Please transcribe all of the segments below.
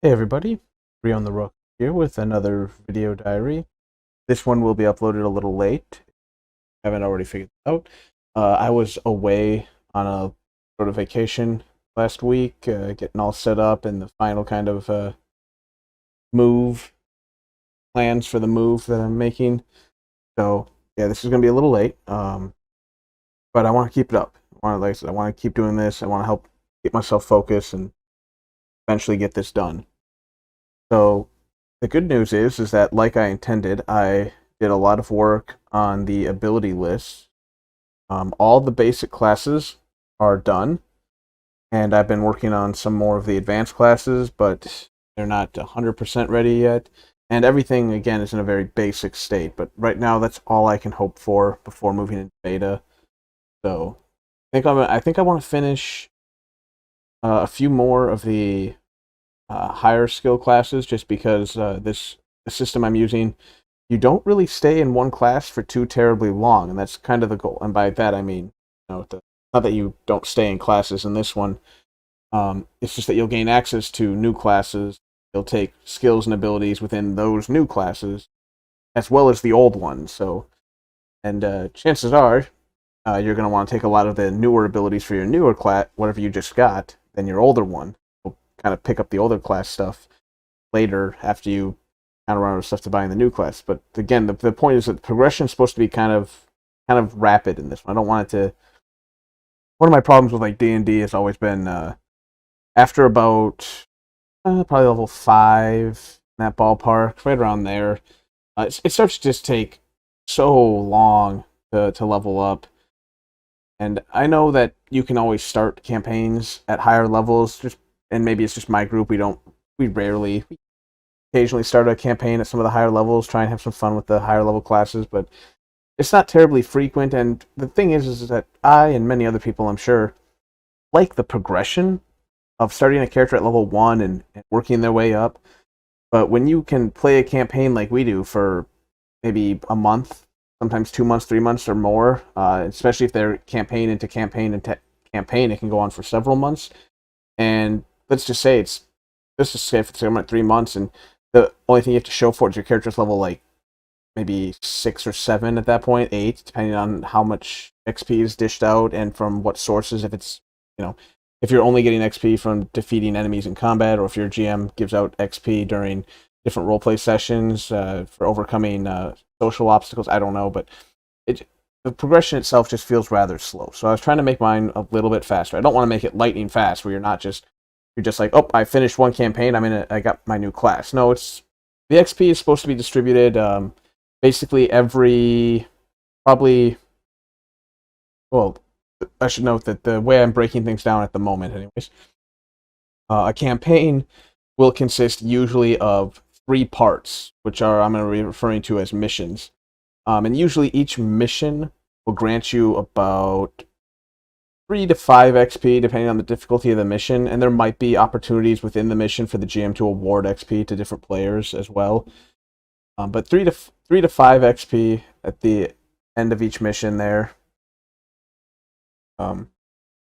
Hey everybody, Reown the Rojko here with another video diary. This one will be uploaded a little late. I haven't already figured it out. I was away on a sort of vacation last week, getting all set up and the final kind of move plans for the move that I'm making. So yeah, this is gonna be a little late. But I want to keep it up. Like I said, I want to keep doing this. I want to help get myself focused and eventually get this done. So the good news is that like I intended, I did a lot of work on the ability list. All the basic classes are done, and I've been working on some more of the advanced classes, but they're not 100% ready yet. And everything again is in a very basic state. But right now, that's all I can hope for before moving into beta. So I think I want to finish a few more of the higher skill classes, just because the system I'm using, you don't really stay in one class for too terribly long, and that's kind of the goal. And by that I mean, not that you don't stay in classes in this one. It's just that you'll gain access to new classes. You'll take skills and abilities within those new classes, as well as the old ones. So, and chances are, you're going to want to take a lot of the newer abilities for your newer class, whatever you just got, than your older one. Kind of pick up the older class stuff later after you kind of run out of stuff to buy in the new class. But again, the point is that the progression is supposed to be kind of rapid in this one. I don't want it to. One of my problems with like D&D has always been after about probably level 5 in that ballpark, right around there. It starts to just take so long to level up. And I know that you can always start campaigns at higher levels, and maybe it's just my group. We rarely, occasionally start a campaign at some of the higher levels, try and have some fun with the higher level classes, but it's not terribly frequent. And the thing is that I and many other people, I'm sure, like the progression of starting a character at level 1 and working their way up. But when you can play a campaign like we do for maybe a month, sometimes 2 months, 3 months, or more, especially if they're campaign into campaign into campaign, it can go on for several months. And let's just say if it's at 3 months, and the only thing you have to show for it is your character's level like maybe 6 or 7 at that point, 8, depending on how much XP is dished out and from what sources. If it's if you're only getting XP from defeating enemies in combat, or if your GM gives out XP during different roleplay sessions for overcoming social obstacles, I don't know, but it the progression itself just feels rather slow. So I was trying to make mine a little bit faster. I don't want to make it lightning fast, where you're just like, oh, I finished one campaign, I got my new class. No, it's the XP is supposed to be distributed basically every probably. Well, I should note that the way I'm breaking things down at the moment, anyways, a campaign will consist usually of 3 parts, which are I'm going to be referring to as missions. And usually each mission will grant you about 3 to 5 XP, depending on the difficulty of the mission, and there might be opportunities within the mission for the GM to award XP to different players as well. But 3 to 5 XP at the end of each mission there.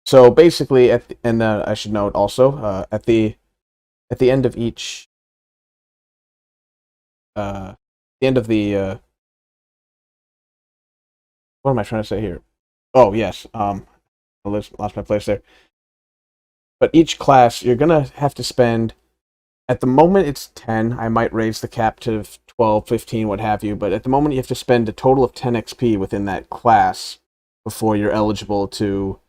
So basically, and I should note also at the end of each the end of the what am I trying to say here? Oh yes, I lost my place there. But each class, you're gonna have to spend. At the moment, it's 10. I might raise the cap to 12, 15, what have you. But at the moment, you have to spend a total of 10 XP within that class before you're eligible to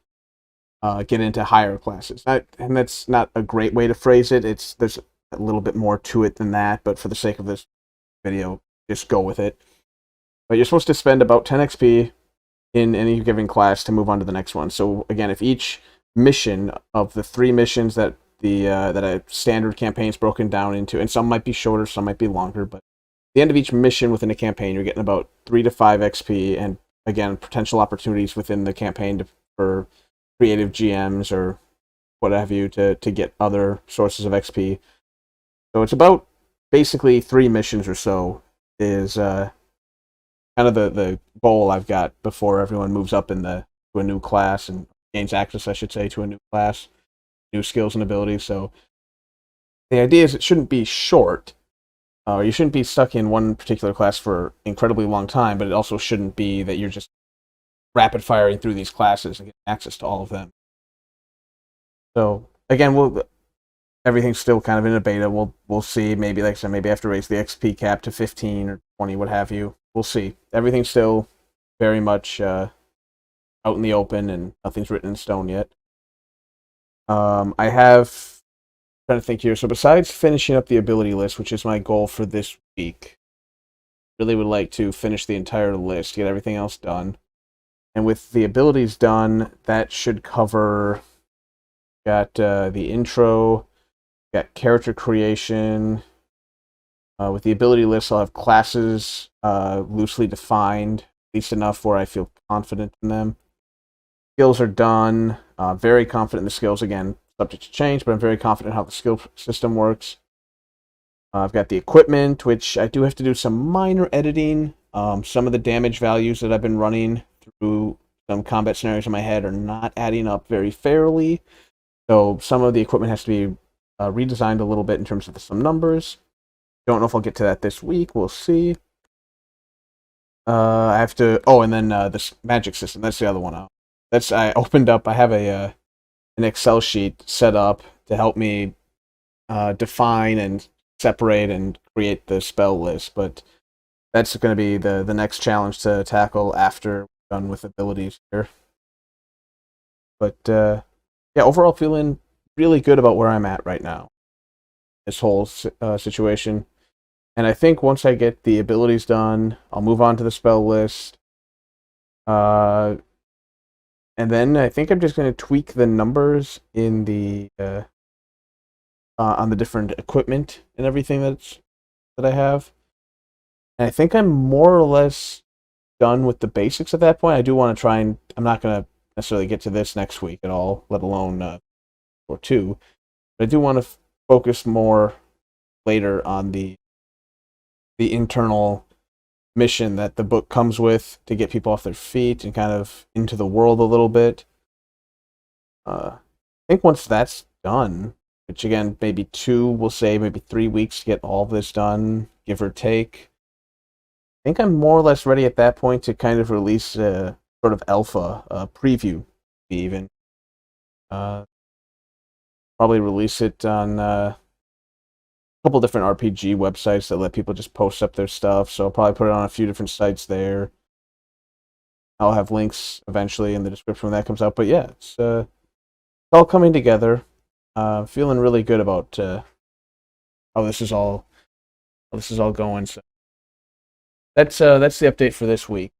get into higher classes. And that's not a great way to phrase it. There's a little bit more to it than that. But for the sake of this video, just go with it. But you're supposed to spend about 10 XP in any given class to move on to the next one. So again, if each mission of the 3 missions that that a standard campaign is broken down into, and some might be shorter, some might be longer, but at the end of each mission within a campaign, you're getting about 3 to 5 XP, and again, potential opportunities within the campaign for creative GMs or what have you to get other sources of XP. So it's about basically 3 missions or so is kind of the goal I've got before everyone moves up to a new class and gains access, I should say, to a new class, new skills and abilities. So the idea is it shouldn't be short, or you shouldn't be stuck in one particular class for incredibly long time, but it also shouldn't be that you're just rapid firing through these classes and getting access to all of them. So again, everything's still kind of in a beta. We'll see. Maybe like I said, maybe I have to raise the XP cap to 15 or 20, what have you. We'll see. Everything's still very much out in the open, and nothing's written in stone yet. I have trying to think here. So besides finishing up the ability list, which is my goal for this week, really would like to finish the entire list, get everything else done. And with the abilities done, that should cover. Got the intro, got character creation. With the ability list, I'll have classes loosely defined, at least enough where I feel confident in them. Skills are done. Very confident in the skills. Again, subject to change, but I'm very confident in how the skill system works. I've got the equipment, which I do have to do some minor editing. Some of the damage values that I've been running through some combat scenarios in my head are not adding up very fairly. So some of the equipment has to be redesigned a little bit in terms of some numbers. Don't know if I'll get to that this week. We'll see. I have to. Oh, and then this magic system. That's the other one. I opened up. I have an Excel sheet set up to help me define and separate and create the spell list. But that's going to be the next challenge to tackle after we're done with abilities here. But yeah, overall feeling really good about where I'm at right now. This whole situation. And I think once I get the abilities done, I'll move on to the spell list. And then I think I'm just going to tweak the numbers in the on the different equipment and everything that I have. And I think I'm more or less done with the basics at that point. I do want to try and I'm not going to necessarily get to this next week at all, let alone or two. But I do want to focus more later on the internal mission that the book comes with to get people off their feet and kind of into the world a little bit. I think once that's done, which again, maybe 2, we'll say, maybe 3 weeks to get all of this done, give or take. I think I'm more or less ready at that point to kind of release a sort of alpha preview, even. Probably release it on a couple different RPG websites that let people just post up their stuff. So I'll probably put it on a few different sites there. I'll have links eventually in the description when that comes out. But yeah, it's all coming together. Feeling really good about how this is all going. So that's the update for this week.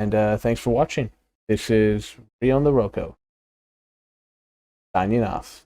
And thanks for watching. This is Reown the Rojko signing off.